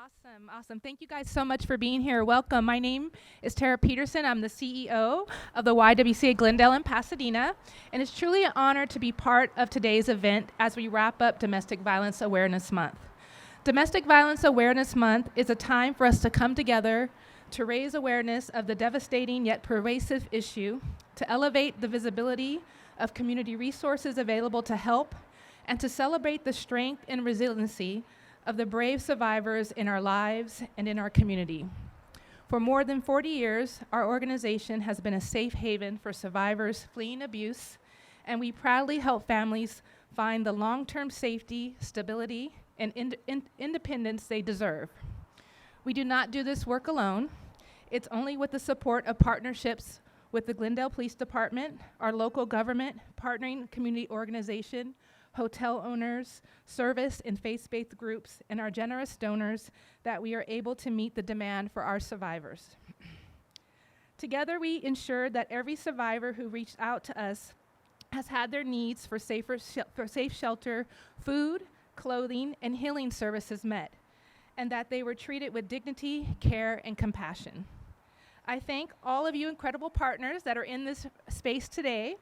Awesome, awesome. Thank you guys so much for being here. Welcome. My name is Tara Peterson. I'm the CEO of the YWCA Glendale in Pasadena, and it's truly an honor to be part of today's event as we wrap up Domestic Violence Awareness Month. Domestic Violence Awareness Month is a time for us to come together to raise awareness of the devastating yet pervasive issue, to elevate the visibility of community resources available to help, and to celebrate the strength and resiliency of the brave survivors in our lives and in our community. For more than 40 years, our organization has been a safe haven for survivors fleeing abuse, and we proudly help families find the long-term safety, stability, and independence they deserve. We do not do this work alone. It's only with the support of partnerships with the Glendale Police Department, our local government, partnering community organization, hotel owners, service and faith-based groups, and our generous donors that we are able to meet the demand for our survivors. Together, we ensure that every survivor who reached out to us has had their needs for safe shelter, food, clothing, and healing services met, and that they were treated with dignity, care, and compassion. I thank all of you incredible partners that are in this space today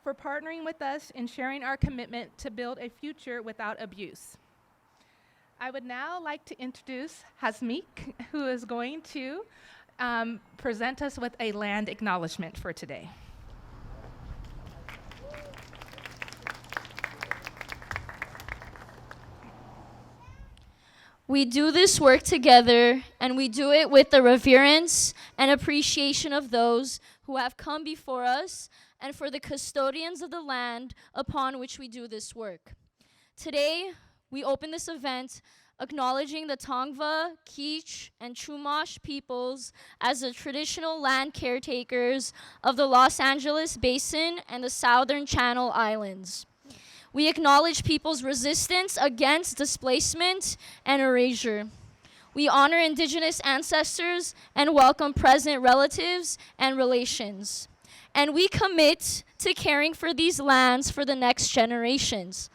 for partnering with us and sharing our commitment to build a future without abuse. I would now like to introduce Hasmeek, who is going to present us with a land acknowledgement for today. We do this work together, and we do it with the reverence and appreciation of those who have come before us and for the custodians of the land upon which we do this work. Today, we open this event acknowledging the Tongva, Kizh, and Chumash peoples as the traditional land caretakers of the Los Angeles Basin and the Southern Channel Islands. We acknowledge people's resistance against displacement and erasure. We honor Indigenous ancestors and welcome present relatives and relations. And we commit to caring for these lands for the next generations.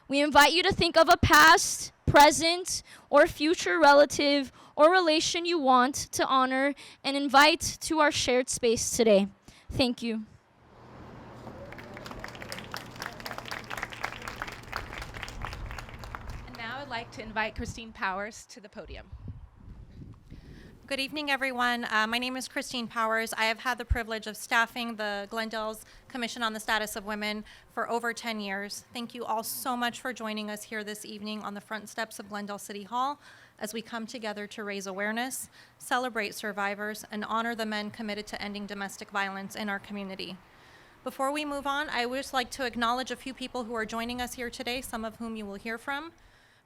We invite you to think of a past, present, or future relative or relation you want to honor and invite to our shared space today. Thank you. And now I'd like to invite Christine Powers to the podium. Good evening, everyone. My name is Christine Powers. I have had the privilege of staffing the Glendale's Commission on the Status of Women for over 10 years. Thank you all so much for joining us here this evening on the front steps of Glendale City Hall as we come together to raise awareness, celebrate survivors, and honor the men committed to ending domestic violence in our community. Before we move on, I would just like to acknowledge a few people who are joining us here today, some of whom you will hear from.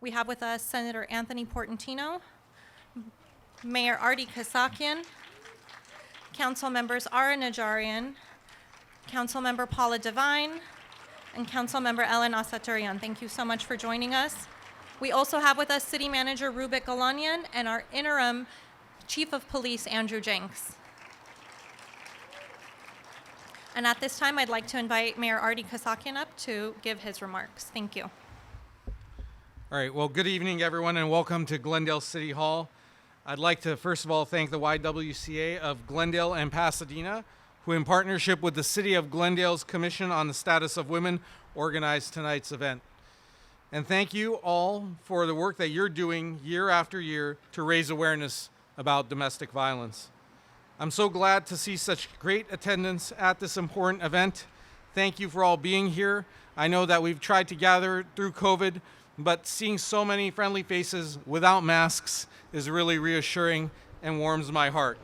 We have with us Senator Anthony Portantino, Mayor Artie Kasakian, Council Members Ara Najarian, Council Member Paula Devine, and Council Member Ellen Asaturian. Thank you so much for joining us. We also have with us City Manager Rubik Galanyan and our interim Chief of Police, Andrew Jenks. And at this time, I'd like to invite Mayor Artie Kasakian up to give his remarks. Thank you. All right, well, good evening, everyone, and welcome to Glendale City Hall. I'd like to, first of all, thank the YWCA of Glendale and Pasadena, who in partnership with the City of Glendale's Commission on the Status of Women organized tonight's event. And thank you all for the work that you're doing year after year to raise awareness about domestic violence. I'm so glad to see such great attendance at this important event. Thank you for all being here. I know that we've tried to gather through COVID, but seeing so many friendly faces without masks is really reassuring and warms my heart.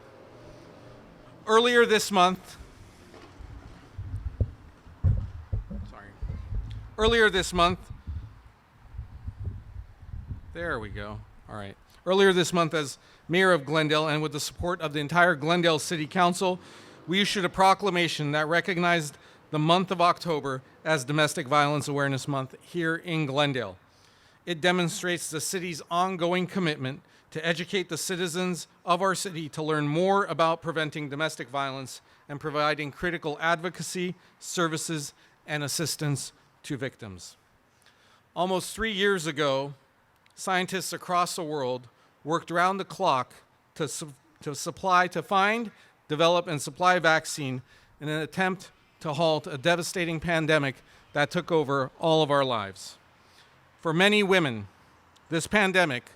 Earlier this month, there we go, all right. Earlier this month, as Mayor of Glendale and with the support of the entire Glendale City Council, we issued a proclamation that recognized the month of October as Domestic Violence Awareness Month here in Glendale. It demonstrates the city's ongoing commitment to educate the citizens of our city to learn more about preventing domestic violence and providing critical advocacy, services, and assistance to victims. Almost 3 years ago, scientists across the world worked around the clock to find, develop, and supply vaccine in an attempt to halt a devastating pandemic that took over all of our lives. For many women, this pandemic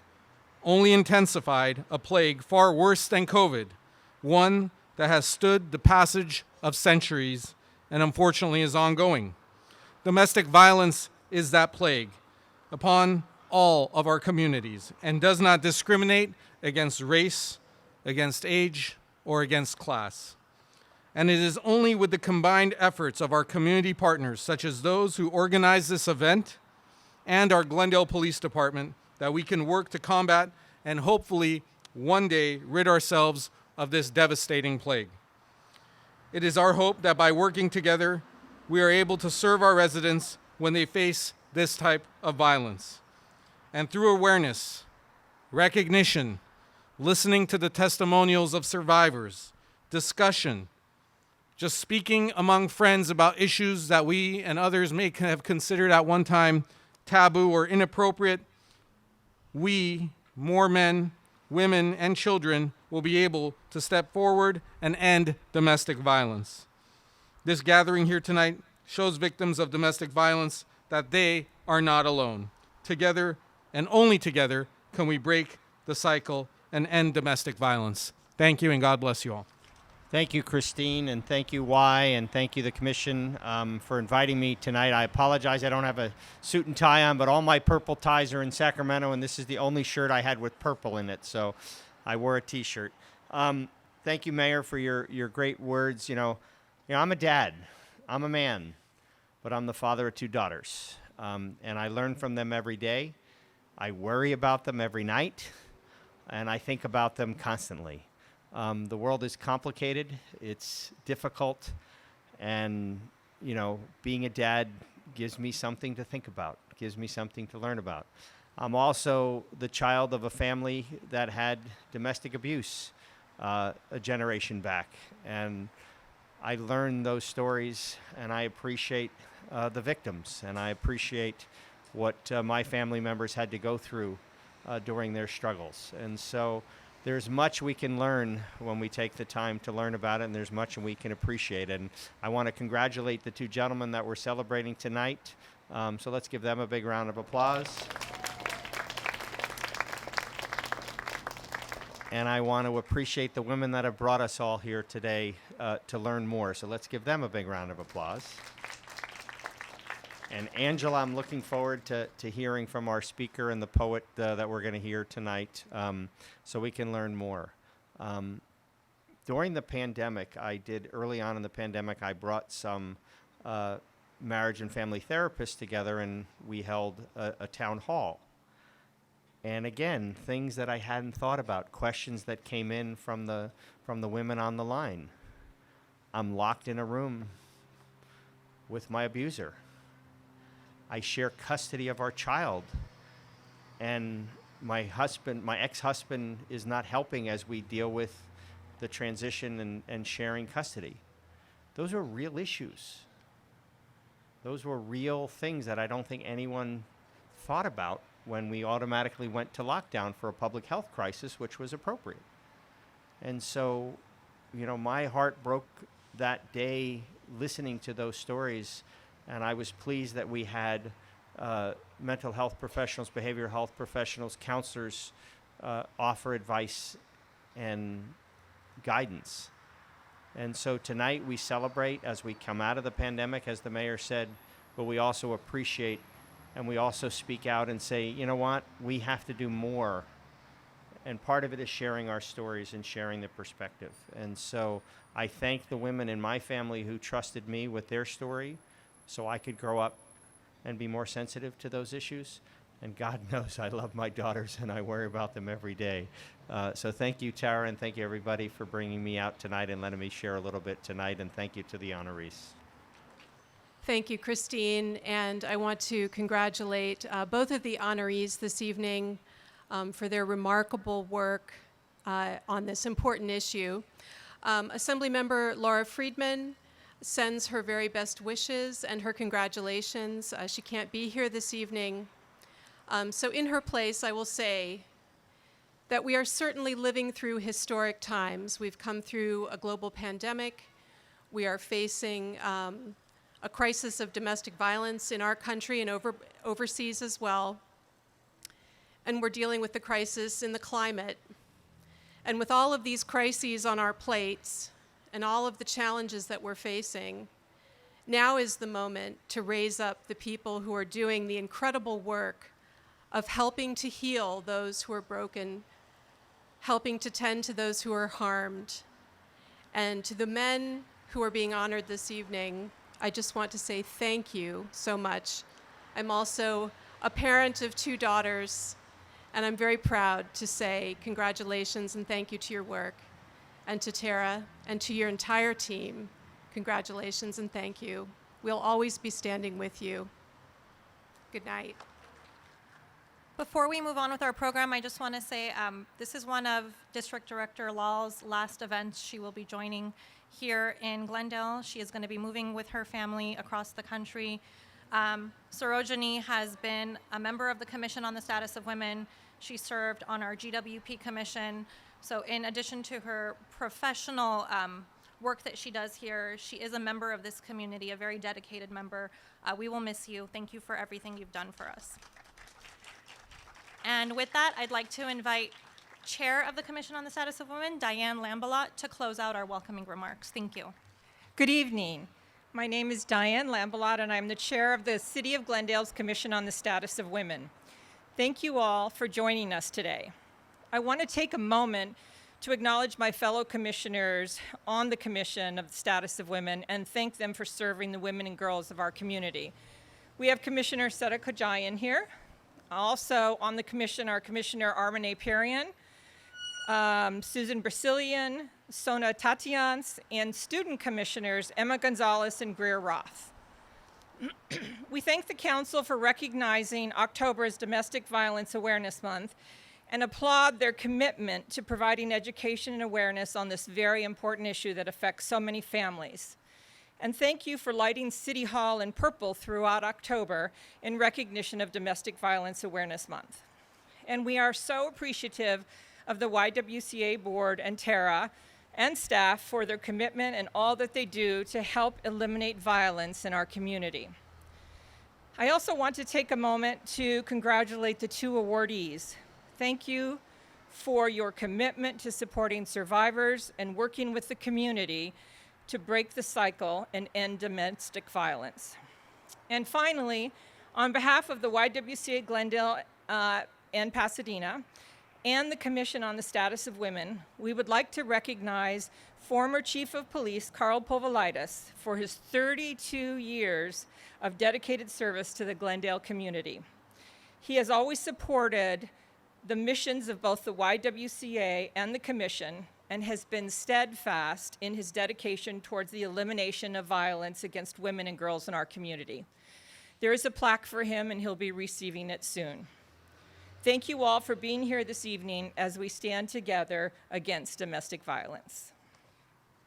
only intensified a plague far worse than COVID, one that has stood the passage of centuries and unfortunately is ongoing. Domestic violence is that plague upon all of our communities and does not discriminate against race, against age, or against class. And it is only with the combined efforts of our community partners, such as those who organize this event and our Glendale Police Department, that we can work to combat and hopefully one day rid ourselves of this devastating plague. It is our hope that by working together, we are able to serve our residents when they face this type of violence. And through awareness, recognition, listening to the testimonials of survivors, discussion, just speaking among friends about issues that we and others may have considered at one time taboo or inappropriate, we, more men, women, and children, will be able to step forward and end domestic violence. This gathering here tonight shows victims of domestic violence that they are not alone. Together, and only together, can we break the cycle and end domestic violence. Thank you, and God bless you all. Thank you, Christine, and thank you, Y, and thank you, the Commission, for inviting me tonight. I apologize I don't have a suit and tie on, but all my purple ties are in Sacramento, and this is the only shirt I had with purple in it, so I wore a T-shirt. Thank you, Mayor, for your great words. You know, I'm a dad. I'm a man, but I'm the father of 2 daughters, and I learn from them every day. I worry about them every night, and I think about them constantly. The world is complicated, it's difficult, and, you know, being a dad gives me something to think about, gives me something to learn about. I'm also the child of a family that had domestic abuse a generation back, and I learned those stories, and I appreciate the victims, and I appreciate what my family members had to go through during their struggles. And so there's much we can learn when we take the time to learn about it, and there's much we can appreciate. And I want to congratulate the 2 gentlemen that we're celebrating tonight. So let's give them a big round of applause. And I want to appreciate the women that have brought us all here today to learn more. So let's give them a big round of applause. And Angela, I'm looking forward to hearing from our speaker and the poet that we're going to hear tonight, so we can learn more. During the pandemic, early on in the pandemic, I brought some marriage and family therapists together, and we held a town hall. And again, things that I hadn't thought about, questions that came in from the women on the line. I'm locked in a room with my abuser. I share custody of our child, and my ex-husband is not helping as we deal with the transition and sharing custody. Those are real issues. Those were real things that I don't think anyone thought about when we automatically went to lockdown for a public health crisis, which was appropriate. And so, you know, my heart broke that day listening to those stories. And I was pleased that we had mental health professionals, behavioral health professionals, counselors offer advice and guidance. And so tonight we celebrate as we come out of the pandemic, as the mayor said, but we also appreciate and we also speak out and say, you know what, we have to do more. And part of it is sharing our stories and sharing the perspective. And so I thank the women in my family who trusted me with their story, so I could grow up and be more sensitive to those issues. And God knows I love my daughters and I worry about them every day. So thank you, Tara, and thank you, everybody, for bringing me out tonight and letting me share a little bit tonight. And thank you to the honorees. Thank you, Christine. And I want to congratulate both of the honorees this evening for their remarkable work on this important issue. Assemblymember Laura Friedman sends her very best wishes and her congratulations. She can't be here this evening. So in her place, I will say that we are certainly living through historic times. We've come through a global pandemic. We are facing a crisis of domestic violence in our country and overseas as well. And we're dealing with the crisis in the climate. And with all of these crises on our plates and all of the challenges that we're facing, now is the moment to raise up the people who are doing the incredible work of helping to heal those who are broken, helping to tend to those who are harmed. And to the men who are being honored this evening, I just want to say thank you so much. I'm also a parent of 2 daughters, and I'm very proud to say congratulations and thank you to your work. And to Tara and to your entire team, congratulations and thank you. We'll always be standing with you. Good night. Before we move on with our program, I just want to say this is one of District Director Lal's last events. She will be joining here in Glendale. She is going to be moving with her family across the country. Sarojini has been a member of the Commission on the Status of Women. She served on our GWP Commission. So in addition to her professional work that she does here, she is a member of this community, a very dedicated member. We will miss you. Thank you for everything you've done for us. And with that, I'd like to invite Chair of the Commission on the Status of Women, Diane Lambalot, to close out our welcoming remarks. Thank you. Good evening. My name is Diane Lambalot, and I'm the chair of the City of Glendale's Commission on the Status of Women. Thank you all for joining us today. I want to take a moment to acknowledge my fellow commissioners on the Commission of the Status of Women and thank them for serving the women and girls of our community. We have Commissioner Seta Kajayan here. Also on the commission are Commissioner Armane Perian, Susan Brasilian, Sona Tatians, and student commissioners Emma Gonzalez and Greer Roth. We thank the Council for recognizing October as Domestic Violence Awareness Month and applaud their commitment to providing education and awareness on this very important issue that affects so many families. And thank you for lighting City Hall in purple throughout October in recognition of Domestic Violence Awareness Month. And we are so appreciative of the YWCA board and Tara and staff for their commitment and all that they do to help eliminate violence in our community. I also want to take a moment to congratulate the 2 awardees. Thank you for your commitment to supporting survivors and working with the community to break the cycle and end domestic violence. And finally, on behalf of the YWCA Glendale and Pasadena and the Commission on the Status of Women, we would like to recognize former Chief of Police Carl Povolitis for his 32 years of dedicated service to the Glendale community. He has always supported the missions of both the YWCA and the Commission and has been steadfast in his dedication towards the elimination of violence against women and girls in our community. There is a plaque for him, and he'll be receiving it soon. Thank you all for being here this evening as we stand together against domestic violence.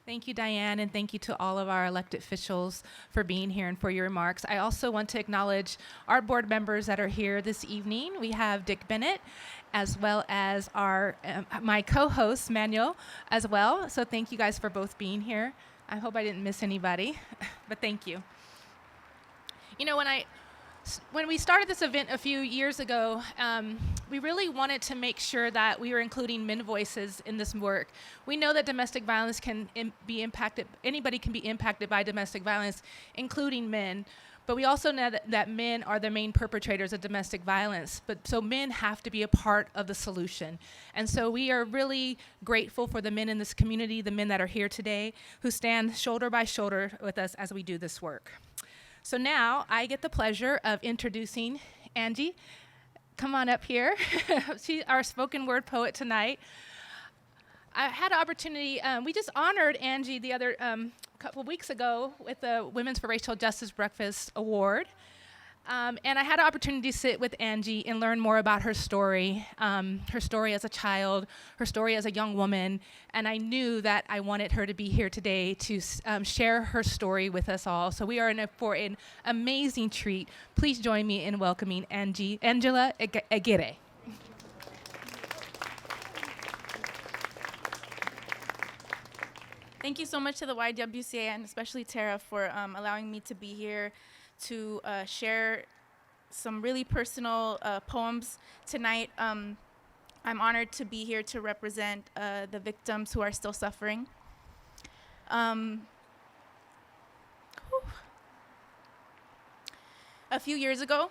Thank you, Diane, and thank you to all of our elected officials for being here and for your remarks. I also want to acknowledge our board members that are here this evening. We have Dick Bennett, as well as our my co-host, Manuel, as well. So thank you guys for both being here. I hope I didn't miss anybody, but thank you. You know, when we started this event a few years ago, we really wanted to make sure that we were including men voices in this work. We know that domestic violence can be impacted, anybody can be impacted by domestic violence, including men. But we also know that men are the main perpetrators of domestic violence. So men have to be a part of the solution. And so we are really grateful for the men in this community, the men that are here today, who stand shoulder by shoulder with us as we do this work. So now I get the pleasure of introducing Angie. Come on up here. She's our spoken word poet tonight. I had an opportunity, we just honored Angie the other couple weeks ago with the Women's for Racial Justice Breakfast Award. And I had an opportunity to sit with Angie and learn more about her story as a child, her story as a young woman. And I knew that I wanted her to be here today to share her story with us all. So we are in for an amazing treat. Please join me in welcoming Angela Aguirre. Thank you so much to the YWCA and especially Tara for allowing me to be here to share some really personal poems tonight. I'm honored to be here to represent the victims who are still suffering. A few years ago,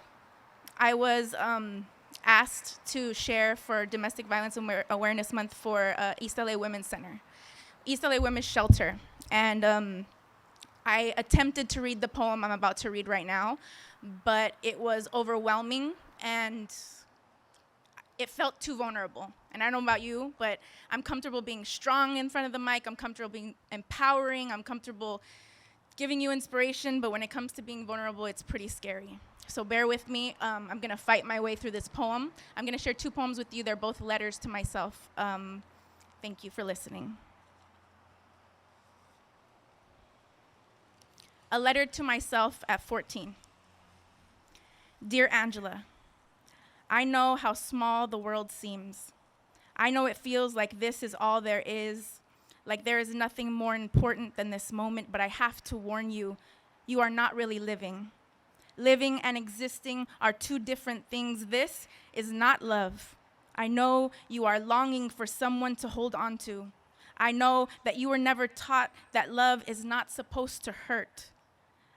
I was asked to share for Domestic Violence Awareness Month for East LA Women's Center, East LA Women's Shelter. And I attempted to read the poem I'm about to read right now, but it was overwhelming and it felt too vulnerable. And I don't know about you, but I'm comfortable being strong in front of the mic. I'm comfortable being empowering. I'm comfortable giving you inspiration, but when it comes to being vulnerable, it's pretty scary. So bear with me. I'm gonna fight my way through this poem. I'm gonna share 2 poems with you. They're both letters to myself. Thank you for listening. A letter to myself at 14. Dear Angela, I know how small the world seems. I know it feels like this is all there is, like there is nothing more important than this moment, but I have to warn you, you are not really living. Living and existing are 2 different things. This is not love. I know you are longing for someone to hold on to. I know that you were never taught that love is not supposed to hurt.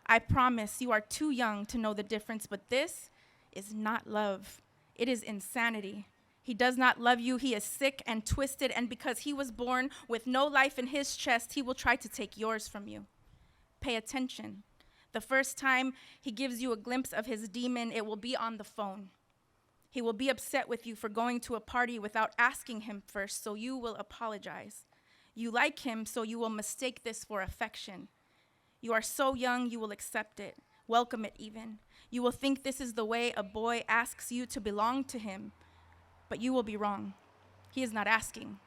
I promise you are too young to know the difference, but this is not love. It is insanity. He does not love you. He is sick and twisted, and because he was born with no life in his chest, he will try to take yours from you. Pay attention. The first time he gives you a glimpse of his demon, it will be on the phone. He will be upset with you for going to a party without asking him first, so you will apologize. You like him, so you will mistake this for affection. You are so young, you will accept it, welcome it even. You will think this is the way a boy asks you to belong to him, but you will be wrong. He is not asking.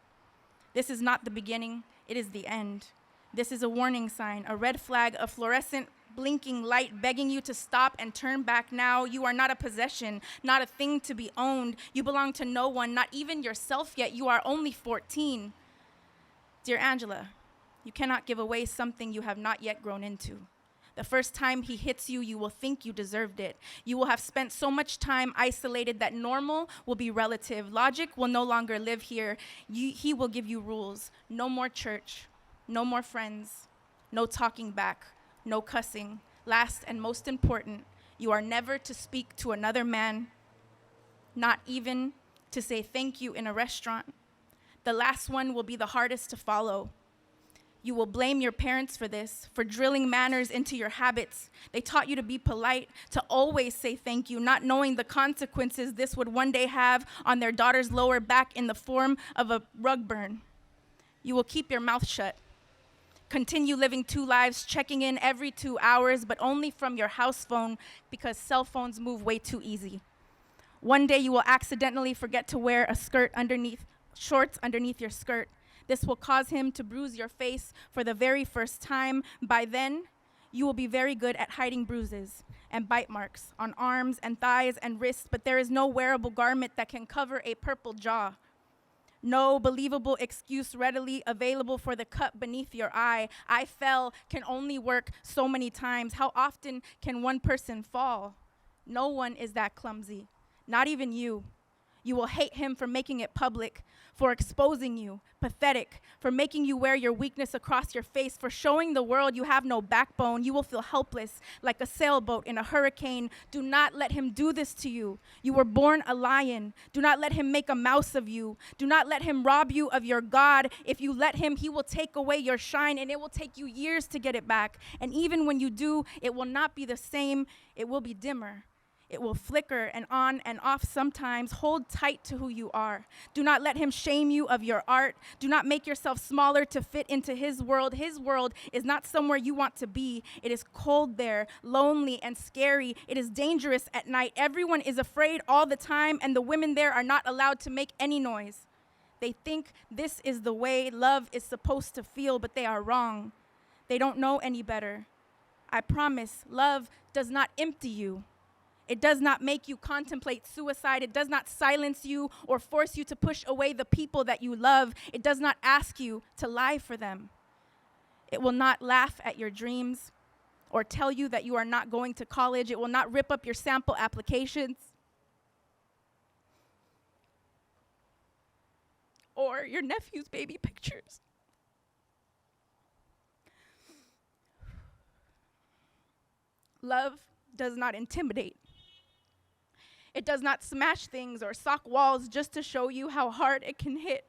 This is not the beginning, it is the end. This is a warning sign, a red flag, a fluorescent blinking light begging you to stop and turn back now. You are not a possession, not a thing to be owned. You belong to no one, not even yourself yet. You are only 14. Dear Angela, you cannot give away something you have not yet grown into. The first time he hits you, you will think you deserved it. You will have spent so much time isolated that normal will be relative. Logic will no longer live here. He will give you rules. No more church, no more friends, no talking back, no cussing. Last and most important, you are never to speak to another man, not even to say thank you in a restaurant. The last one will be the hardest to follow. You will blame your parents for this, for drilling manners into your habits. They taught you to be polite, to always say thank you, not knowing the consequences this would one day have on their daughter's lower back in the form of a rug burn. You will keep your mouth shut. Continue living 2 lives, checking in every 2 hours, but only from your house phone because cell phones move way too easy. One day you will accidentally forget to wear a shorts underneath your skirt. This will cause him to bruise your face for the very first time. By then, you will be very good at hiding bruises and bite marks on arms and thighs and wrists, but there is no wearable garment that can cover a purple jaw. No believable excuse readily available for the cut beneath your eye. I fell can only work so many times. How often can one person fall? No one is that clumsy, not even you. You will hate him for making it public, for exposing you, pathetic, for making you wear your weakness across your face, for showing the world you have no backbone. You will feel helpless, like a sailboat in a hurricane. Do not let him do this to you. You were born a lion. Do not let him make a mouse of you. Do not let him rob you of your God. If you let him, he will take away your shine, and it will take you years to get it back. And even when you do, it will not be the same. It will be dimmer. It will flicker and on and off sometimes. Hold tight to who you are. Do not let him shame you of your art. Do not make yourself smaller to fit into his world. His world is not somewhere you want to be. It is cold there, lonely and scary. It is dangerous at night. Everyone is afraid all the time, and the women there are not allowed to make any noise. They think this is the way love is supposed to feel, but they are wrong. They don't know any better. I promise, love does not empty you. It does not make you contemplate suicide. It does not silence you or force you to push away the people that you love. It does not ask you to lie for them. It will not laugh at your dreams or tell you that you are not going to college. It will not rip up your sample applications or your nephew's baby pictures. Love does not intimidate. It does not smash things or sock walls just to show you how hard it can hit.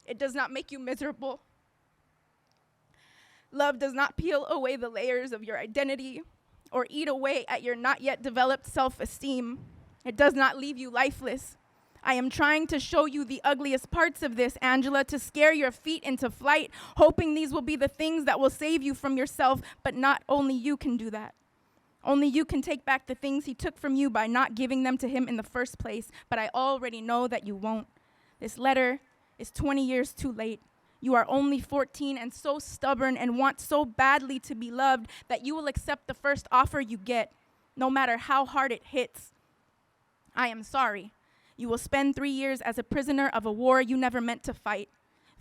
It does not make you miserable. Love does not peel away the layers of your identity or eat away at your not yet developed self-esteem. It does not leave you lifeless. I am trying to show you the ugliest parts of this, Angela, to scare your feet into flight, hoping these will be the things that will save you from yourself, but not only you can do that. Only you can take back the things he took from you by not giving them to him in the first place, but I already know that you won't. This letter is 20 years too late. You are only 14 and so stubborn and want so badly to be loved that you will accept the first offer you get, no matter how hard it hits. I am sorry. You will spend 3 years as a prisoner of a war you never meant to fight.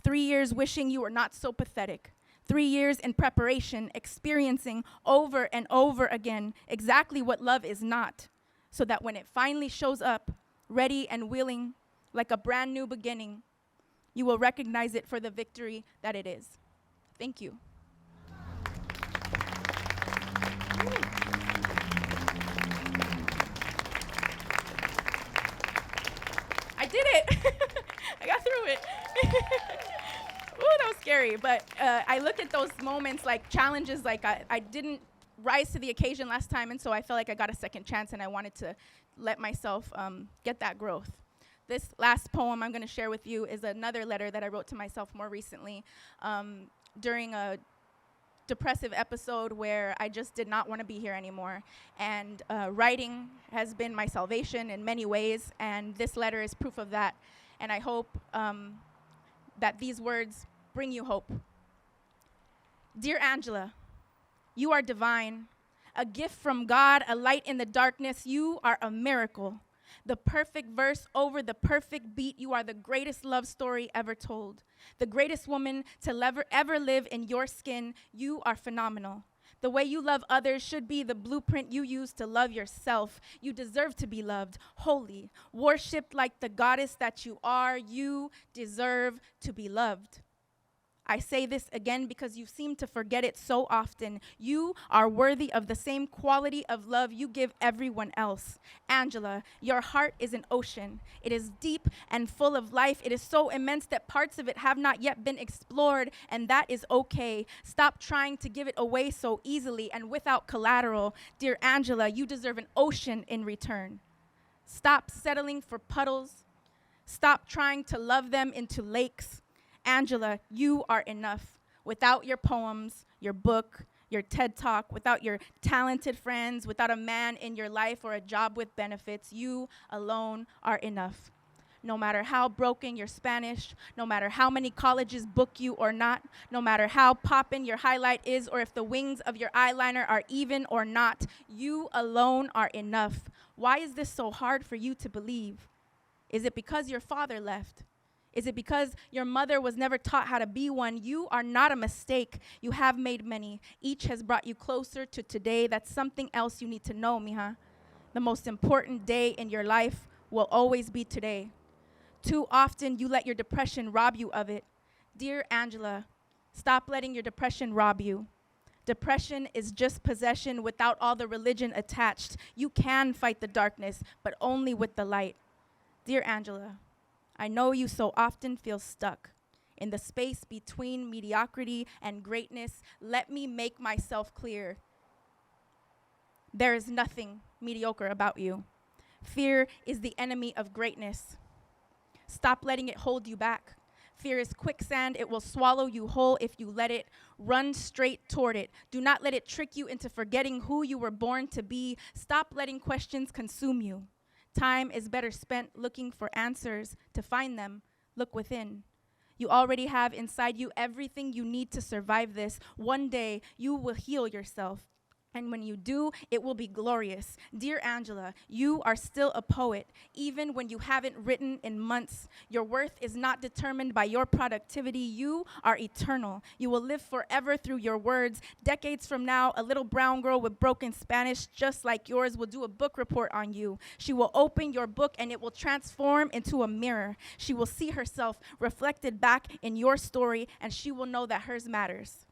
3 years wishing you were not so pathetic. 3 years in preparation, experiencing over and over again exactly what love is not, so that when it finally shows up, ready and willing, like a brand new beginning, you will recognize it for the victory that it is. Thank you. I did it. I got through it. Ooh, that was scary. But I look at those moments like challenges, like I didn't rise to the occasion last time, and so I felt like I got a second chance, and I wanted to let myself get that growth. This last poem I'm going to share with you is another letter that I wrote to myself more recently during a depressive episode where I just did not want to be here anymore. And writing has been my salvation in many ways, and this letter is proof of that. And I hope that these words bring you hope. Dear Angela, you are divine, a gift from God, a light in the darkness. You are a miracle. The perfect verse over the perfect beat. You are the greatest love story ever told. The greatest woman to ever live in your skin. You are phenomenal. The way you love others should be the blueprint you use to love yourself. You deserve to be loved, holy, worshipped like the goddess that you are. You deserve to be loved. I say this again because you seem to forget it so often. You are worthy of the same quality of love you give everyone else. Angela, your heart is an ocean. It is deep and full of life. It is so immense that parts of it have not yet been explored, and that is okay. Stop trying to give it away so easily and without collateral. Dear Angela, you deserve an ocean in return. Stop settling for puddles. Stop trying to love them into lakes. Angela, you are enough. Without your poems, your book, your TED Talk, without your talented friends, without a man in your life or a job with benefits, you alone are enough. No matter how broken your Spanish, no matter how many colleges book you or not, no matter how poppin' your highlight is or if the wings of your eyeliner are even or not, you alone are enough. Why is this so hard for you to believe? Is it because your father left? Is it because your mother was never taught how to be one? You are not a mistake. You have made many. Each has brought you closer to today. That's something else you need to know, mija. The most important day in your life will always be today. Too often you let your depression rob you of it. Dear Angela, stop letting your depression rob you. Depression is just possession without all the religion attached. You can fight the darkness, but only with the light. Dear Angela, I know you so often feel stuck in the space between mediocrity and greatness. Let me make myself clear. There is nothing mediocre about you. Fear is the enemy of greatness. Stop letting it hold you back. Fear is quicksand. It will swallow you whole if you let it. Run straight toward it. Do not let it trick you into forgetting who you were born to be. Stop letting questions consume you. Time is better spent looking for answers. To find them, look within. You already have inside you everything you need to survive this. One day, you will heal yourself. And when you do, it will be glorious. Dear Angela, you are still a poet, even when you haven't written in months. Your worth is not determined by your productivity. You are eternal. You will live forever through your words. Decades from now, a little brown girl with broken Spanish, just like yours, will do a book report on you. She will open your book and it will transform into a mirror. She will see herself reflected back in your story, and she will know that hers matters.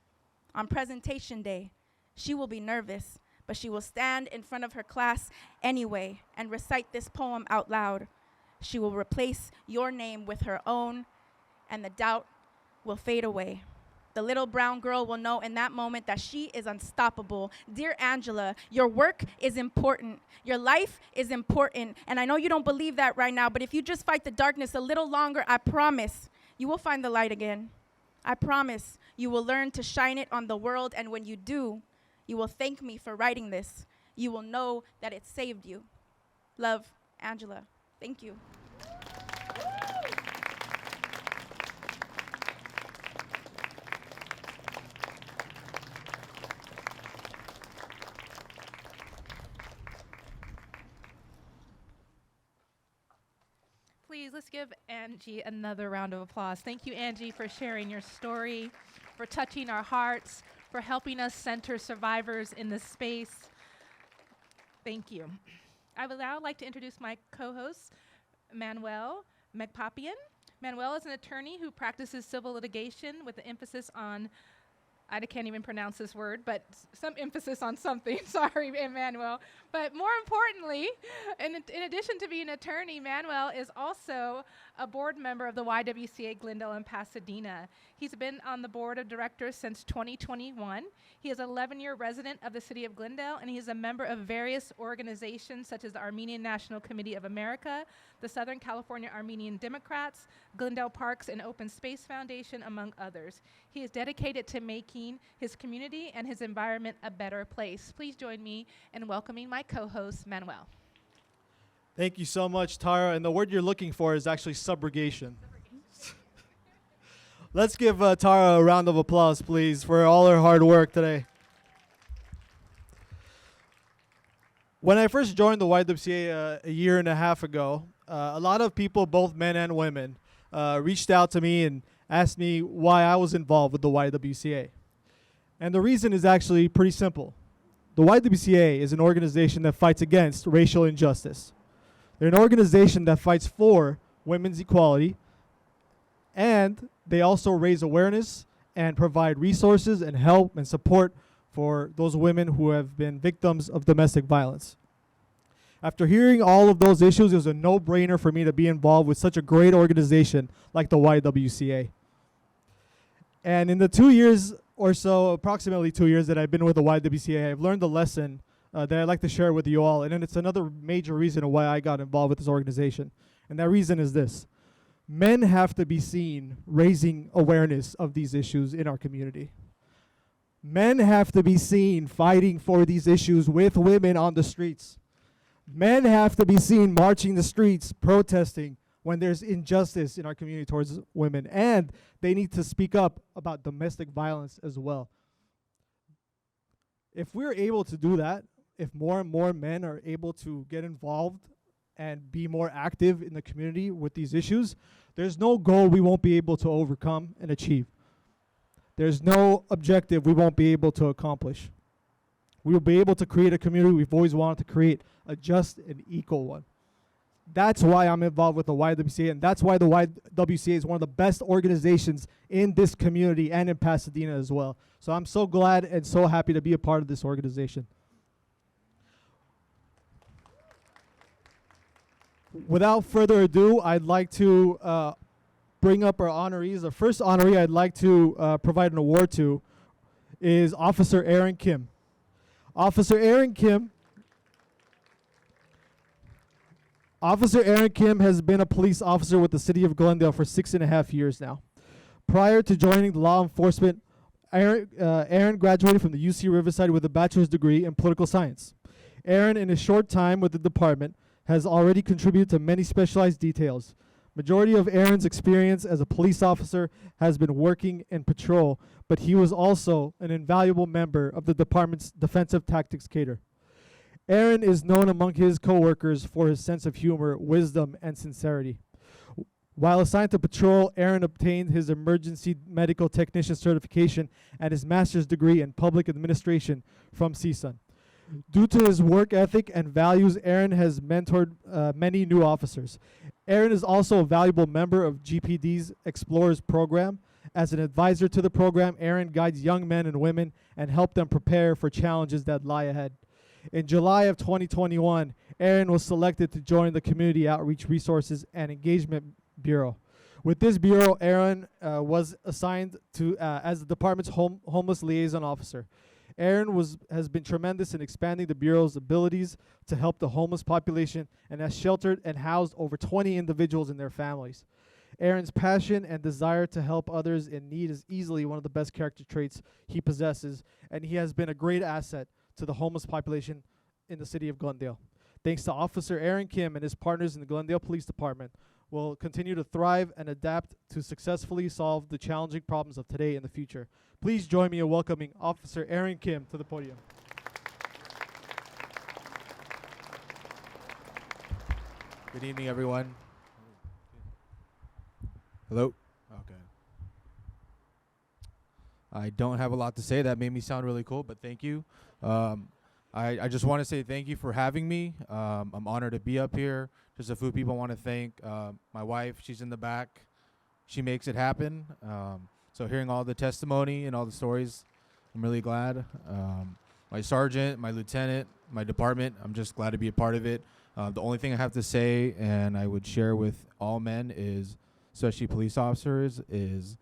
On presentation day, she will be nervous, but she will stand in front of her class anyway and recite this poem out loud. She will replace your name with her own, and the doubt will fade away. The little brown girl will know in that moment that she is unstoppable. Dear Angela, your work is important. Your life is important. And I know you don't believe that right now, but if you just fight the darkness a little longer, I promise you will find the light again. I promise you will learn to shine it on the world, and when you do, you will thank me for writing this. You will know that it saved you. Love, Angela. Thank you. Please, let's give Angie another round of applause. Thank you, Angie, for sharing your story, for touching our hearts, for helping us center survivors in this space. Thank you. I would now like to introduce my co-host, Manuel Megpapian. Manuel is an attorney who practices civil litigation with an emphasis on, I can't even pronounce this word, but some emphasis on something. Sorry, Emmanuel. But more importantly, in addition to being an attorney, Manuel is also a board member of the YWCA Glendale in Pasadena. He's been on the board of directors since 2021. He is an 11-year resident of the City of Glendale, and he is a member of various organizations such as the Armenian National Committee of America, the Southern California Armenian Democrats, Glendale Parks and Open Space Foundation, among others. He is dedicated to making his community and his environment a better place. Please join me in welcoming my co-host, Manuel. Thank you so much, Tara. And the word you're looking for is actually subrogation. Let's give Tara a round of applause, please, for all her hard work today. When I first joined the YWCA a year and a half ago, a lot of people, both men and women, reached out to me and asked me why I was involved with the YWCA. And the reason is actually pretty simple. The YWCA is an organization that fights against racial injustice. They're an organization that fights for women's equality, and they also raise awareness and provide resources and help and support for those women who have been victims of domestic violence. After hearing all of those issues, it was a no-brainer for me to be involved with such a great organization like the YWCA. And in the 2 years or so, approximately 2 years that I've been with the YWCA, I've learned a lesson that I'd like to share with you all. And then it's another major reason why I got involved with this organization. And that reason is this. Men have to be seen raising awareness of these issues in our community. Men have to be seen fighting for these issues with women on the streets. Men have to be seen marching the streets, protesting when there's injustice in our community towards women. And they need to speak up about domestic violence as well. If we're able to do that, if more and more men are able to get involved and be more active in the community with these issues, there's no goal we won't be able to overcome and achieve. There's no objective we won't be able to accomplish. We will be able to create a community we've always wanted to create, a just and equal one. That's why I'm involved with the YWCA, and that's why the YWCA is one of the best organizations in this community and in Pasadena as well. So I'm so glad and so happy to be a part of this organization. Without further ado, I'd like to bring up our honorees. The first honoree I'd like to provide an award to is Officer Aaron Kim. Officer Aaron Kim has been a police officer with the City of Glendale for 6.5 years now. Prior to joining the law enforcement, Aaron graduated from the UC Riverside with a bachelor's degree in political science. Aaron, in a short time with the department, has already contributed to many specialized details, Majority of Aaron's experience as a police officer has been working in patrol, but he was also an invaluable member of the department's defensive tactics cadre. Aaron is known among his coworkers for his sense of humor, wisdom, and sincerity. While assigned to patrol, Aaron obtained his emergency medical technician certification and his master's degree in public administration from CSUN. Due to his work ethic and values, Aaron has mentored many new officers. Aaron is also a valuable member of GPD's Explorers program. As an advisor to the program, Aaron guides young men and women and helps them prepare for challenges that lie ahead. In July of 2021, Aaron was selected to join the Community Outreach Resources and Engagement Bureau. With this bureau, Aaron was assigned to as the department's homeless liaison officer. Aaron has been tremendous in expanding the bureau's abilities to help the homeless population and has sheltered and housed over 20 individuals and their families. Aaron's passion and desire to help others in need is easily one of the best character traits he possesses, and he has been a great asset to the homeless population in the city of Glendale. Thanks to Officer Aaron Kim and his partners in the Glendale Police Department, will continue to thrive and adapt to successfully solve the challenging problems of today and the future. Please join me in welcoming Officer Aaron Kim to the podium. Good evening, everyone. Hello? Okay. I don't have a lot to say. That made me sound really cool, but thank you. I just want to say thank you for having me. I'm honored to be up here. Just a few people I want to thank. My wife, she's in the back. She makes it happen. So hearing all the testimony and all the stories, I'm really glad. My sergeant, my lieutenant, my department, I'm just glad to be a part of it. The only thing I have to say, and I would share with all men, is, especially police officers, is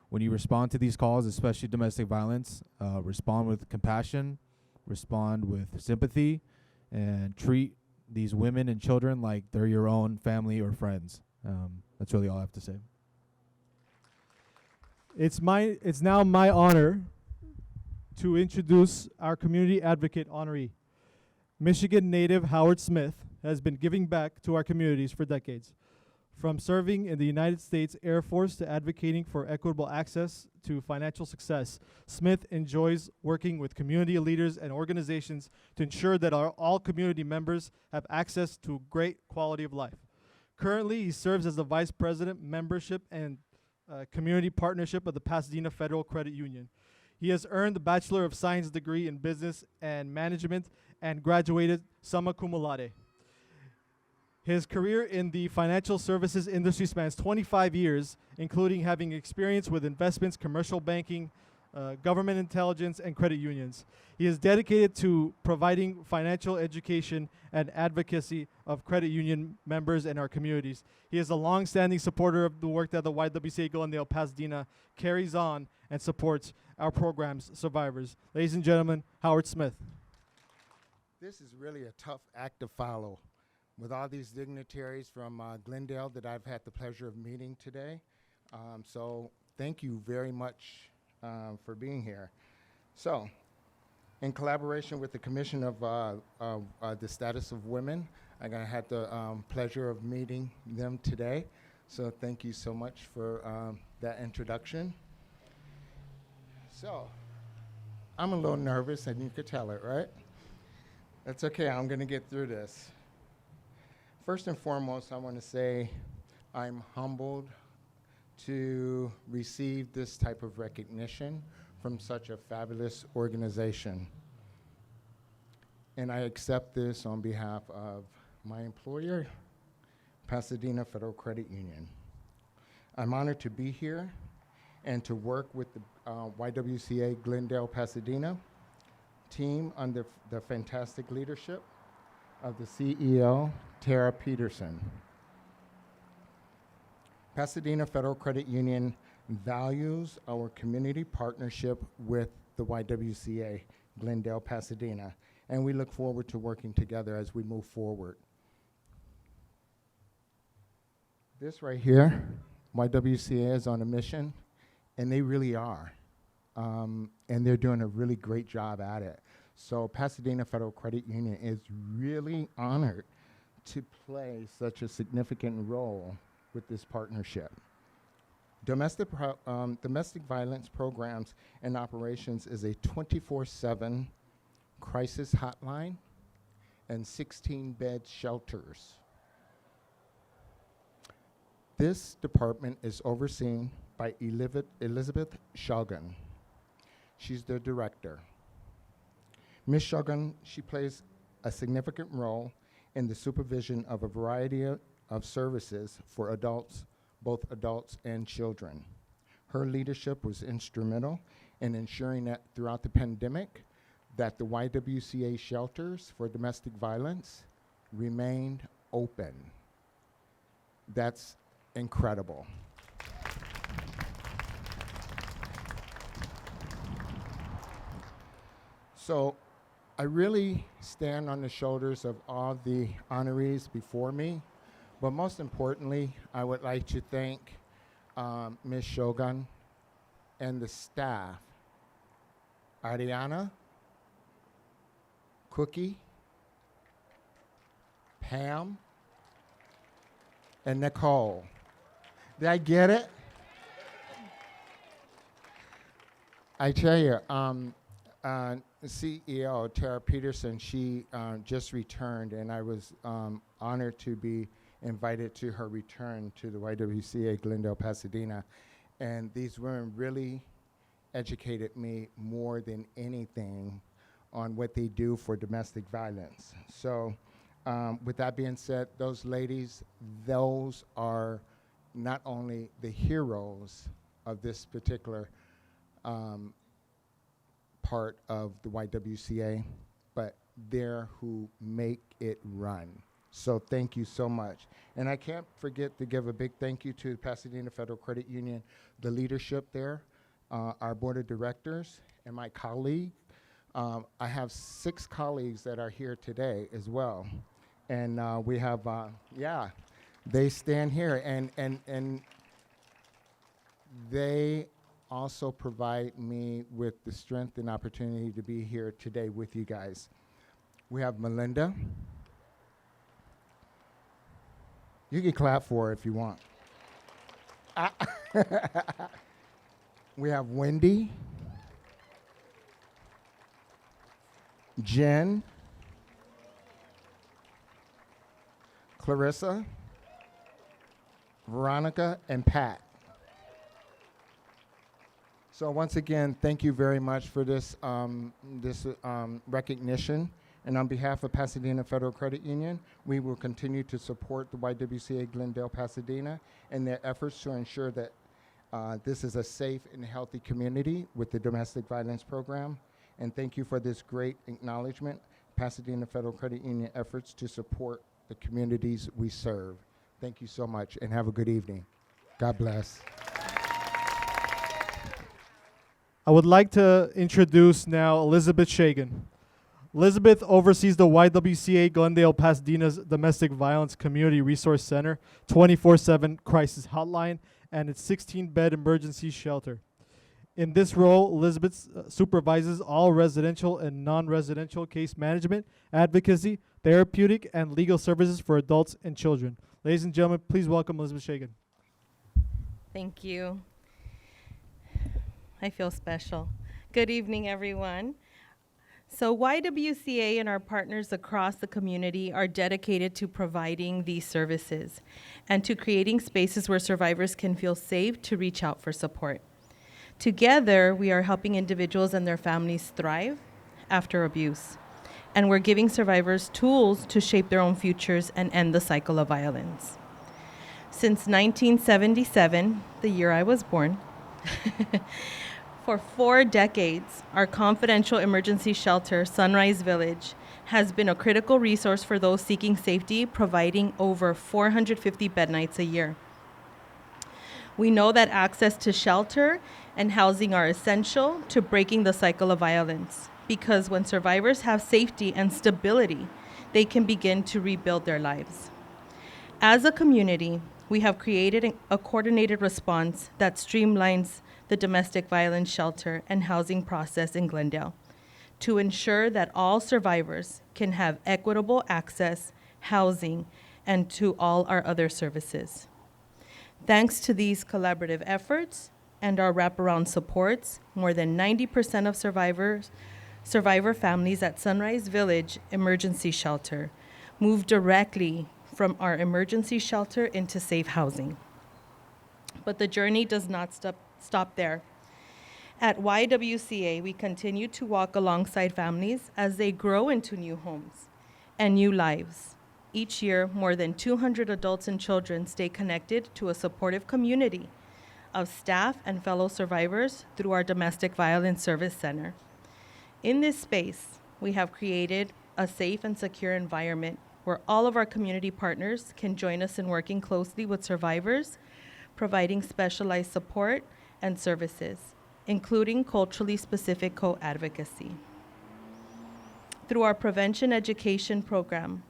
when you respond to these calls, especially domestic violence, respond with compassion, respond with sympathy, and treat these women and children like they're your own family or friends. That's really all I have to say. It's now my honor to introduce our community advocate honoree. Michigan native Howard Smith has been giving back to our communities for decades. From serving in the United States Air Force to advocating for equitable access to financial success, Smith enjoys working with community leaders and organizations to ensure that all community members have access to great quality of life. Currently, he serves as the Vice President, Membership and Community Partnership of the Pasadena Federal Credit Union. He has earned the Bachelor of Science degree in Business and Management and graduated summa cum laude. His career in the financial services industry spans 25 years, including having experience with investments, commercial banking, government intelligence, and credit unions. He is dedicated to providing financial education and advocacy of credit union members in our communities. He is a long-standing supporter of the work that the YWCA Glendale Pasadena carries on and supports our program's survivors. Ladies and gentlemen, Howard Smith. This is really a tough act to follow, with all these dignitaries from Glendale that I've had the pleasure of meeting today. So thank you very much for being here. So, in collaboration with the Commission of the Status of Women, I had the pleasure of meeting them today. So thank you so much for that introduction. So, I'm a little nervous, and you could tell it, right? That's okay, I'm gonna get through this. First and foremost, I want to say I'm humbled to receive this type of recognition from such a fabulous organization. And I accept this on behalf of my employer, Pasadena Federal Credit Union. I'm honored to be here and to work with the YWCA Glendale Pasadena team under the fantastic leadership of the CEO, Tara Peterson. Pasadena Federal Credit Union values our community partnership with the YWCA Glendale Pasadena, and we look forward to working together as we move forward. This right here, YWCA is on a mission, and they really are, and they're doing a really great job at it. So Pasadena Federal Credit Union is really honored to play such a significant role with this partnership. Domestic violence programs and operations is a 24/7 crisis hotline and 16-bed shelters. This department is overseen by Elizabeth Shogun. She's the director. Ms. Shogun, she plays a significant role in the supervision of a variety of services for adults, both adults and children. Her leadership was instrumental in ensuring that throughout the pandemic, that the YWCA shelters for domestic violence remained open. That's incredible. So I really stand on the shoulders of all the honorees before me, but most importantly, I would like to thank Ms. Shogun and the staff, Ariana, Cookie, Pam, and Nicole. Did I get it? I tell you, CEO Tara Peterson, she just returned, and I was honored to be invited to her return to the YWCA Glendale, Pasadena. And these women really educated me more than anything on what they do for domestic violence. So with that being said, those ladies, those are not only the heroes of this particular part of the YWCA, but they're who make it run. So thank you so much. And I can't forget to give a big thank you to Pasadena Federal Credit Union, the leadership there, our board of directors, and my colleague. I have 6 colleagues that are here today as well. And we have, they stand here, and they also provide me with the strength and opportunity to be here today with you guys. We have Melinda. You can clap for her if you want. We have Wendy, Jen, Clarissa, Veronica, and Pat. So once again, thank you very much for this recognition. And on behalf of Pasadena Federal Credit Union, we will continue to support the YWCA Glendale Pasadena in their efforts to ensure that this is a safe and healthy community with the domestic violence program. And thank you for this great acknowledgement, Pasadena Federal Credit Union efforts to support the communities we serve. Thank you so much, and have a good evening. God bless. I would like to introduce now Elizabeth Shagan. Elizabeth oversees the YWCA Glendale Pasadena's Domestic Violence Community Resource Center, 24/7 crisis hotline, and its 16-bed emergency shelter. In this role, Elizabeth supervises all residential and non-residential case management, advocacy, therapeutic, and legal services for adults and children. Ladies and gentlemen, please welcome Elizabeth Shagan. Thank you. I feel special. Good evening, everyone. So YWCA and our partners across the community are dedicated to providing these services and to creating spaces where survivors can feel safe to reach out for support. Together, we are helping individuals and their families thrive after abuse. And we're giving survivors tools to shape their own futures and end the cycle of violence. Since 1977, the year I was born, for 4 decades, our confidential emergency shelter, Sunrise Village, has been a critical resource for those seeking safety, providing over 450 bed nights a year. We know that access to shelter and housing are essential to breaking the cycle of violence, because when survivors have safety and stability, they can begin to rebuild their lives. As a community, we have created a coordinated response that streamlines the domestic violence shelter and housing process in Glendale to ensure that all survivors can have equitable access, housing, and to all our other services. Thanks to these collaborative efforts and our wraparound supports, more than 90% of survivor families at Sunrise Village Emergency Shelter moved directly from our emergency shelter into safe housing. But the journey does not stop there. At YWCA, we continue to walk alongside families as they grow into new homes and new lives. Each year, more than 200 adults and children stay connected to a supportive community of staff and fellow survivors through our Domestic Violence Service Center. In this space, we have created a safe and secure environment where all of our community partners can join us in working closely with survivors, providing specialized support and services, including culturally specific co-advocacy. Through our prevention education program,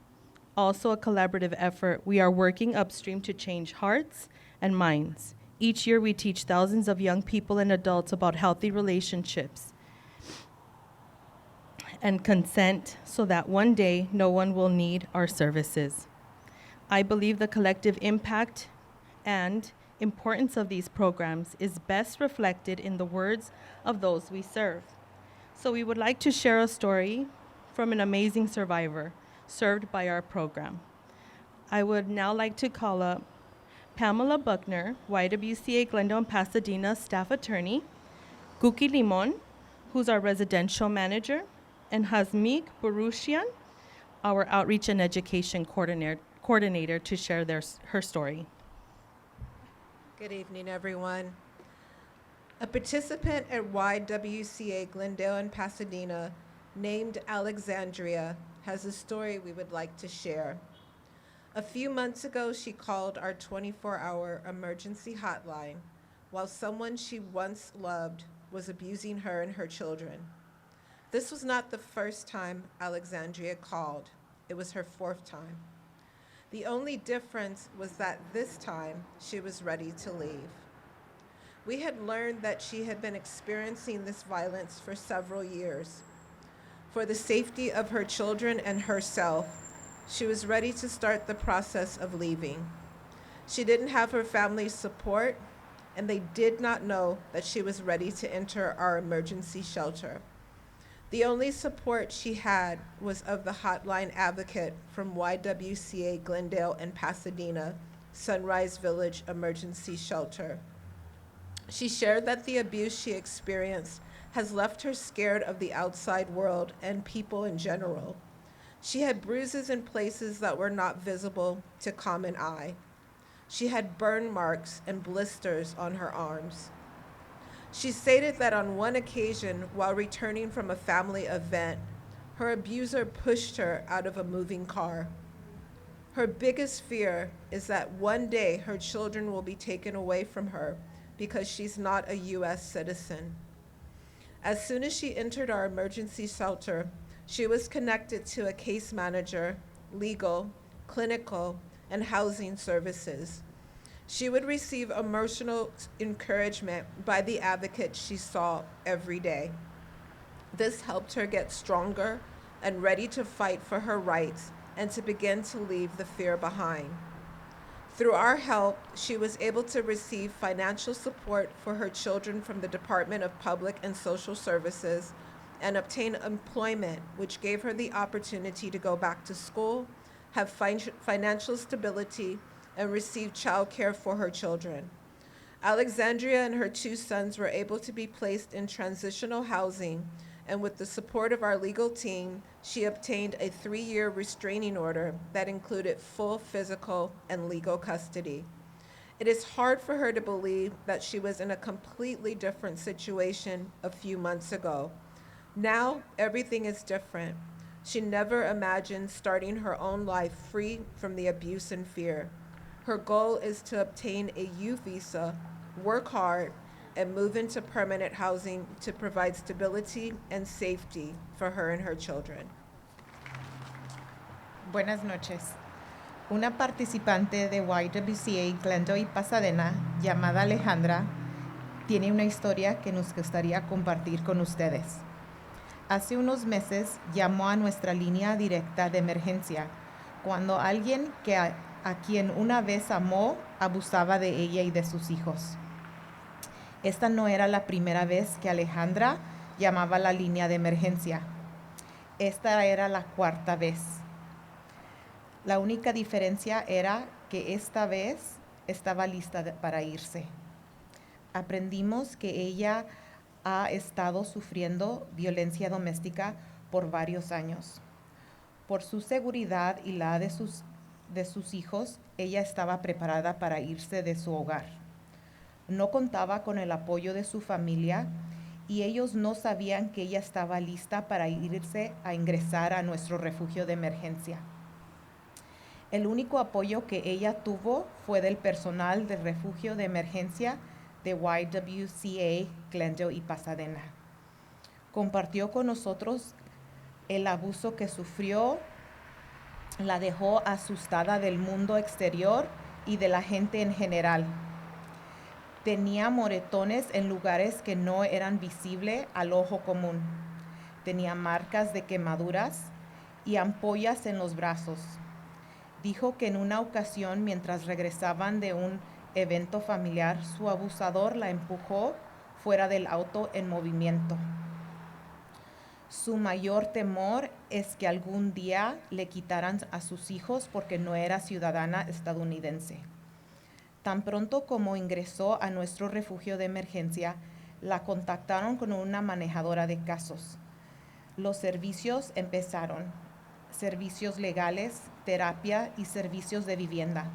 also a collaborative effort, we are working upstream to change hearts and minds. Each year, we teach thousands of young people and adults about healthy relationships and consent so that one day no one will need our services. I believe the collective impact and importance of these programs is best reflected in the words of those we serve. So we would like to share a story from an amazing survivor served by our program. I would now like to call up Pamela Buckner, YWCA Glendale and Pasadena staff attorney, Guki Limon, who's our residential manager, and Hasmik Burushian, our outreach and education coordinator to share her story. Good evening, everyone. A participant at YWCA Glendale and Pasadena named Alexandria has a story we would like to share. A few months ago, she called our 24-hour emergency hotline while someone she once loved was abusing her and her children. This was not the first time Alexandria called. It was her fourth time. The only difference was that this time she was ready to leave. We had learned that she had been experiencing this violence for several years. For the safety of her children and herself, she was ready to start the process of leaving. She didn't have her family's support, and they did not know that she was ready to enter our emergency shelter. The only support she had was of the hotline advocate from YWCA Glendale and Pasadena, Sunrise Village Emergency Shelter. She shared that the abuse she experienced has left her scared of the outside world and people in general. She had bruises in places that were not visible to common eye. She had burn marks and blisters on her arms. She stated that on one occasion, while returning from a family event, her abuser pushed her out of a moving car. Her biggest fear is that one day her children will be taken away from her because she's not a U.S. citizen. As soon as she entered our emergency shelter, she was connected to a case manager, legal, clinical, and housing services. She would receive emotional encouragement by the advocate she saw every day. This helped her get stronger and ready to fight for her rights and to begin to leave the fear behind. Through our help, she was able to receive financial support for her children from the Department of Public and Social Services and obtain employment, which gave her the opportunity to go back to school, have financial stability, and receive child care for her children. Alexandria and her 2 sons were able to be placed in transitional housing, and with the support of our legal team, she obtained a 3-year restraining order that included full physical and legal custody. It is hard for her to believe that she was in a completely different situation a few months ago. Now, everything is different. She never imagined starting her own life free from the abuse and fear. Her goal is to obtain a U visa, work hard, and move into permanent housing to provide stability and safety for her and her children. Buenas noches. Una participante de YWCA Glendale y Pasadena, llamada Alejandra, tiene una historia que nos gustaría compartir con ustedes. Hace unos meses llamó a nuestra línea directa de emergencia cuando alguien a quien una vez amó abusaba de ella y de sus hijos. Esta no era la primera vez que Alejandra llamaba a la línea de emergencia. Esta era la cuarta vez. La única diferencia era que esta vez estaba lista para irse. Aprendimos que ella ha estado sufriendo violencia doméstica por varios años. Por su seguridad y la de sus hijos, ella estaba preparada para irse de su hogar. No contaba con el apoyo de su familia y ellos no sabían que ella estaba lista para irse a ingresar a nuestro refugio de emergencia. El único apoyo que ella tuvo fue del personal del refugio de emergencia de YWCA, Glendale y Pasadena. Compartió con nosotros el abuso que sufrió, la dejó asustada del mundo exterior y de la gente en general. Tenía moretones en lugares que no eran visibles al ojo común. Tenía marcas de quemaduras y ampollas en los brazos. Dijo que en una ocasión, mientras regresaban de un evento familiar, su abusador la empujó fuera del auto en movimiento. Su mayor temor es que algún día le quitaran a sus hijos porque no era ciudadana estadounidense. Tan pronto como ingresó a nuestro refugio de emergencia, la contactaron con una manejadora de casos. Los servicios empezaron: servicios legales, terapia y servicios de vivienda.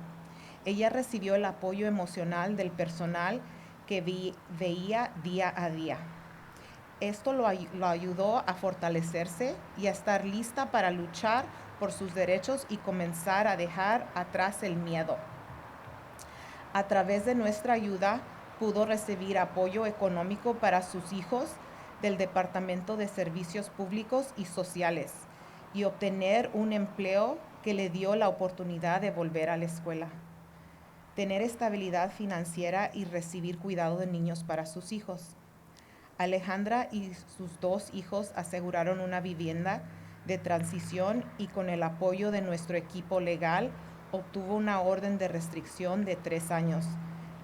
Ella recibió el apoyo emocional del personal que veía día a día. Esto lo ayudó a fortalecerse y a estar lista para luchar por sus derechos y comenzar a dejar atrás el miedo. A través de nuestra ayuda, pudo recibir apoyo económico para sus hijos del Departamento de Servicios Públicos y Sociales y obtener un empleo que le dio la oportunidad de volver a la escuela, tener estabilidad financiera y recibir cuidado de niños para sus hijos. Alejandra y sus 2 hijos aseguraron una vivienda de transición y con el apoyo de nuestro equipo legal obtuvo una orden de restricción de 3 años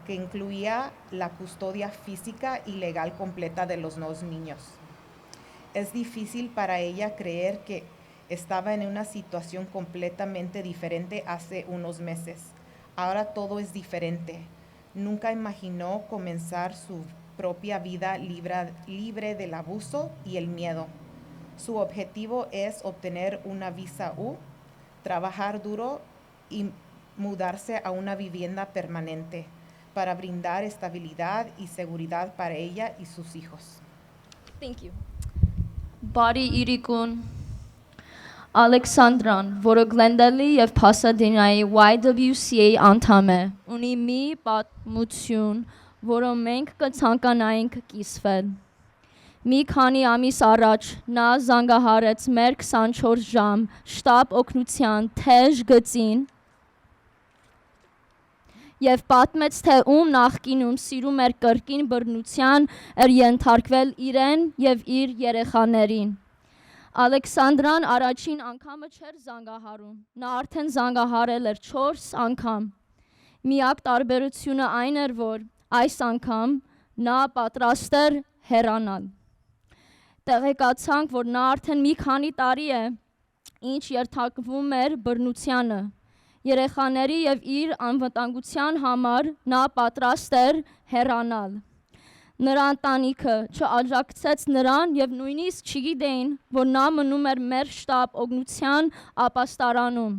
que incluía la custodia física y legal completa de los 2 niños. Es difícil para ella creer que estaba en una situación completamente diferente hace unos meses. Ahora todo es diferente. Nunca imaginó comenzar su propia vida libre del abuso y el miedo. Su objetivo es obtener una visa U, trabajar duro y mudarse a una vivienda permanente para brindar estabilidad y seguridad para ella y sus hijos. Thank you. Body Irikun Alexandran, որը Glendale եւ Pasadena-ի YWCA անդամ է, ունի մի պատմություն, որը մենք կցանկանայինք կիսվել։ Մի քանի ամիս առաջ նա զանգահարեց մեր 24 ժամ շտաբ օգնության թեժ գծին եւ պատմեց, թե ում նախկինում սիրում էր կրկին բռնության էր ենթարկվել իրեն եւ իր երեխաներին։ Ալեքսանդրան առաջին անգամը չէր զանգահարում, նա արդեն զանգահարել էր 4 անգամ։ Միակ տարբերությունը այն էր, որ այս անգամ նա պատրաստ էր հեռանալ։ Տեղեկացանք, որ նա արդեն մի քանի տարի է, ինչ ենթարկվում էր բռնությանը։ Երեխաների եւ իր անվտանգության համար նա պատրաստ էր հեռանալ։ Նրա ընտանիքը չաջակցեց նրան եւ նույնիսկ չգիտեին, որ նա մնում էր մեր շտաբ օգնության ապաստարանում։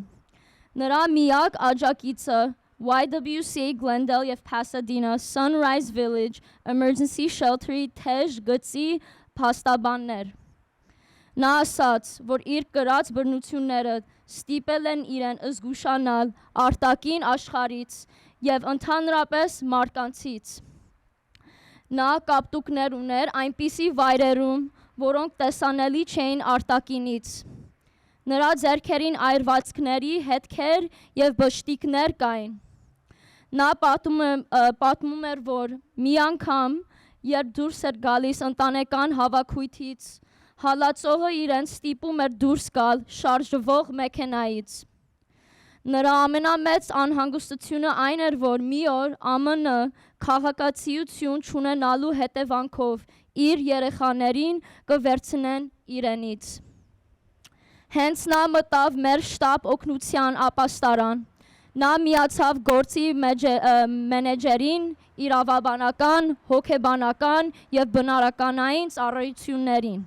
Նրա միակ աջակիցը YWCA Glendale եւ Pasadena Sunrise Village Emergency Shelter-ի թեժ գծի փաստաբանն էր։ Նա ասաց, որ իր կրած բռնությունները ստիպել են իրեն զգուշանալ արտաքին աշխարհից եւ ընդհանրապես մարդկանցից։ Նա կապտուկներ ուներ այնպիսի վայրերում, որոնք տեսանելի չէին արտաքինից։ Նրա ձեռքերին այրվածքների հետքեր եւ բշտիկներ կային։ Նա պատմում էր, որ մի անգամ, երբ դուրս էր գալիս ընտանեկան հավաքույթից, հալածողը իրեն ստիպում էր դուրս գալ շարժվող մեքենայից։ Նրա ամենամեծ անհանգստությունը այն էր, որ մի օր ԱՄՆ քաղաքացիություն չունենալու հետևանքով իր երեխաներին կվերցնեն իրենից։ Հենց նա մտավ մեր շտաբ օգնության ապաստարան։ Նա միացավ գործի մենեջերին, իրավաբանական, հոգեբանական եւ բնարականային ծառայություններին։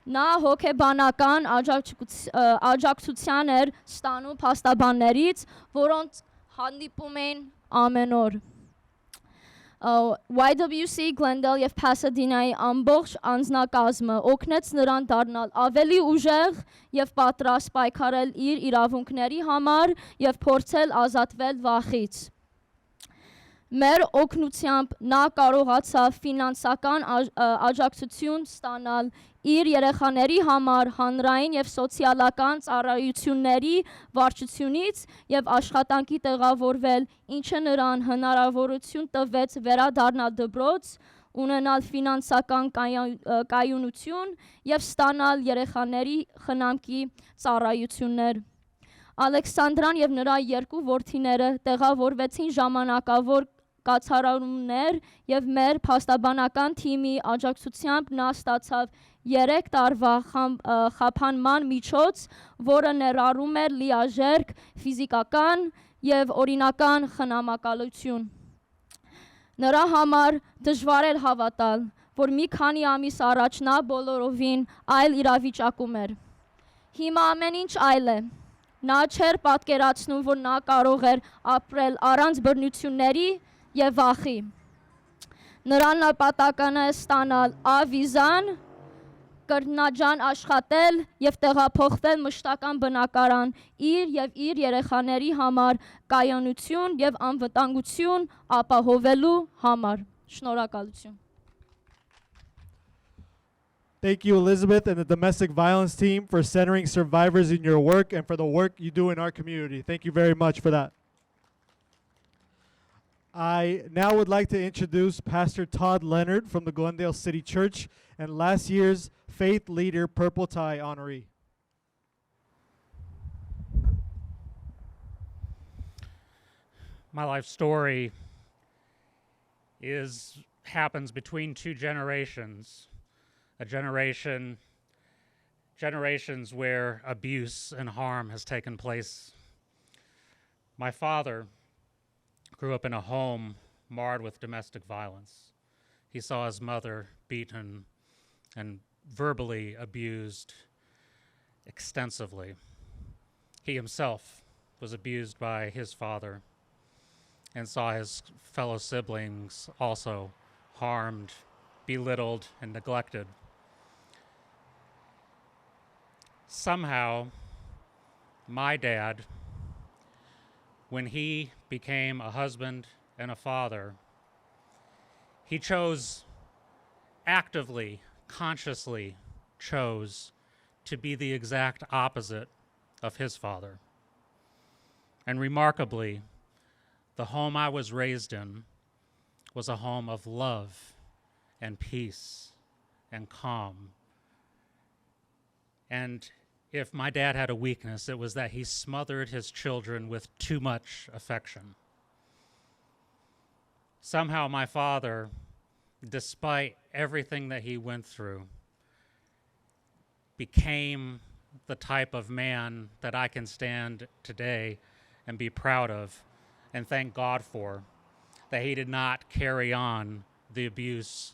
Նա հոգեբանական աջակցության էր ստանում փաստաբաններից, որոնց հանդիպում էին ամեն օր։ YWCA Glendale եւ Pasadena-ի ամբողջ անձնակազմը օգնեց նրան դառնալ ավելի ուժեղ եւ պատրաստ պայքարել իր իրավունքների համար եւ փորձել ազատվել վախից։ Մեր օգնությամբ նա կարողացավ ֆինանսական աջակցություն ստանալ իր երեխաների համար հանրային եւ սոցիալական ծառայությունների վարչությունից եւ աշխատանքի տեղավորվել, ինչը նրան հնարավորություն տվեց վերադառնալ դպրոց, ունենալ ֆինանսական կայունություն եւ ստանալ երեխաների խնամքի ծառայություններ։ Ալեքսանդրան եւ նրա երկու որդիները տեղավորվեցին ժամանակավոր կացարարումներ եւ մեր փաստաբանական թիմի աջակցությամբ նա ստացավ 3 տարվա խափանման միջոց, որը ներառում էր լիաժերկ ֆիզիկական եւ օրինական խնամակալություն։ Նրա համար դժվար էր հավատալ, որ մի քանի ամիս առաջ նա բոլորովին այլ իրավիճակում էր։ Հիմա ամեն ինչ այլ է։ Նա չէր պատկերացնում, որ նա կարող էր ապրել առանց բռնությունների եւ վախի։ Նրան նպատակն է ստանալ ավիզան, կրտնաջան աշխատել եւ տեղափոխվել մշտական բնակարան իր եւ իր երեխաների համար կայունություն եւ անվտանգություն ապահովելու համար։ Շնորհակալություն։ Thank you, Elizabeth, and the domestic violence team for centering survivors in your work and for the work you do in our community. Thank you very much for that. I now would like to introduce Pastor Todd Leonard from the Glendale City Church and last year's Faith Leader Purple Tie honoree. My life story happens between two generations. Generations where abuse and harm has taken place. My father grew up in a home marred with domestic violence. He saw his mother beaten and verbally abused extensively. He himself was abused by his father and saw his fellow siblings also harmed, belittled, and neglected. Somehow, my dad, when he became a husband and a father, he actively, consciously chose to be the exact opposite of his father. And remarkably, the home I was raised in was a home of love and peace and calm. And if my dad had a weakness, it was that he smothered his children with too much affection. Somehow my father, despite everything that he went through, became the type of man that I can stand today and be proud of and thank God for, that he did not carry on the abuse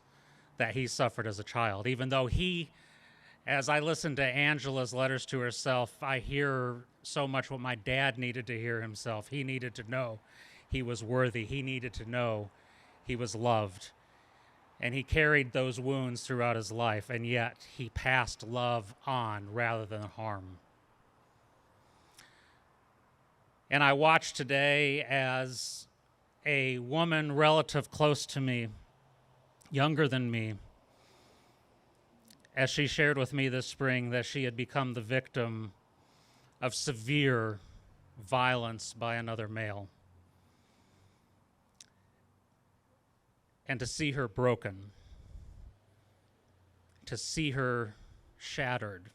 that he suffered as a child. Even though as I listen to Angela's letters to herself, I hear so much what my dad needed to hear himself. He needed to know he was worthy. He needed to know he was loved. And he carried those wounds throughout his life, and yet he passed love on rather than harm. And I watch today as a woman relative close to me, younger than me, as she shared with me this spring that she had become the victim of severe violence by another male. And to see her broken, to see her shattered,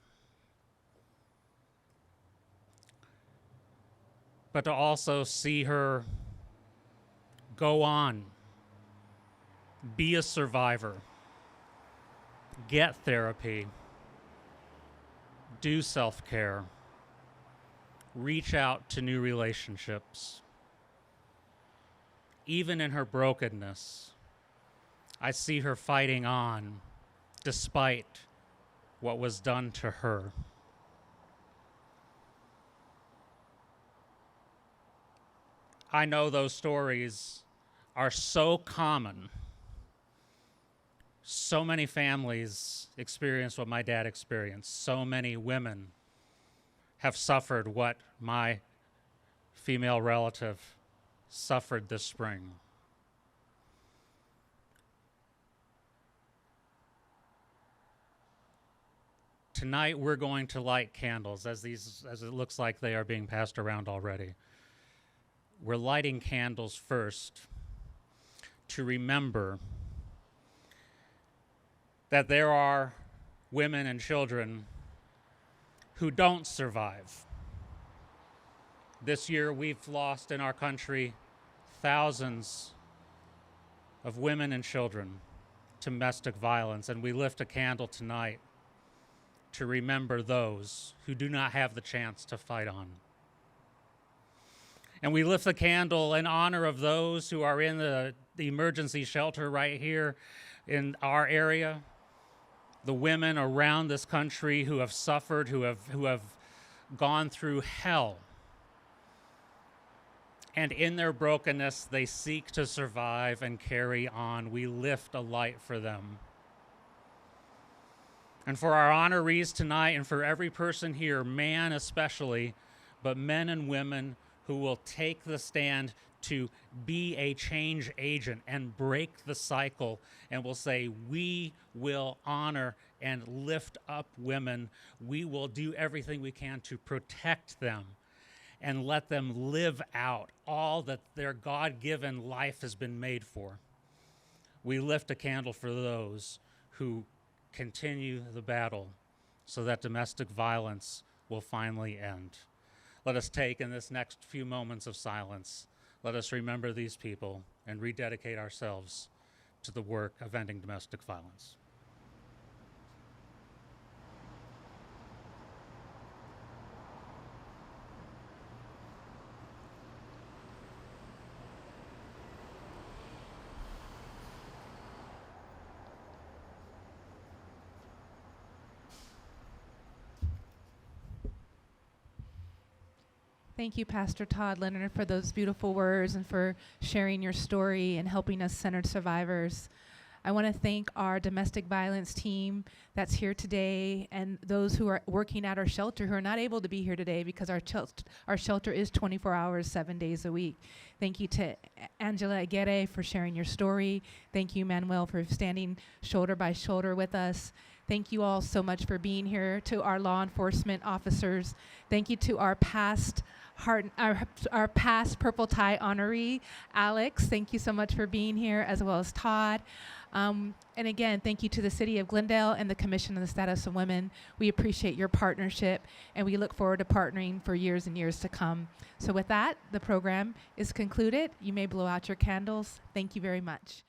but to also see her go on, be a survivor, get therapy, do self-care, reach out to new relationships. Even in her brokenness, I see her fighting on despite what was done to her. I know those stories are so common. So many families experience what my dad experienced. So many women have suffered what my female relative suffered this spring. Tonight we're going to light candles as it looks like they are being passed around already. We're lighting candles first to remember that there are women and children who don't survive. This year we've lost in our country thousands of women and children to domestic violence, and we lift a candle tonight to remember those who do not have the chance to fight on. And we lift the candle in honor of those who are in the emergency shelter right here in our area, the women around this country who have suffered, who have gone through hell. And in their brokenness, they seek to survive and carry on. We lift a light for them. And for our honorees tonight, and for every person here, man especially, but men and women who will take the stand to be a change agent and break the cycle, and will say, we will honor and lift up women. We will do everything we can to protect them and let them live out all that their God-given life has been made for. We lift a candle for those who continue the battle so that domestic violence will finally end. Let us take in this next few moments of silence, let us remember these people and rededicate ourselves to the work of ending domestic violence. Thank you, Pastor Todd Leonard, for those beautiful words and for sharing your story and helping us center survivors. I want to thank our domestic violence team that's here today and those who are working at our shelter who are not able to be here today because our shelter is 24 hours, 7 days a week. Thank you to Angela Aguirre for sharing your story. Thank you, Manuel, for standing shoulder by shoulder with us. Thank you all so much for being here. To our law enforcement officers, thank you to our past Purple Tie honoree, Alex. Thank you so much for being here, as well as Todd. And again, thank you to the City of Glendale and the Commission on the Status of Women. We appreciate your partnership, and we look forward to partnering for years and years to come. So with that, the program is concluded. You may blow out your candles. Thank you very much.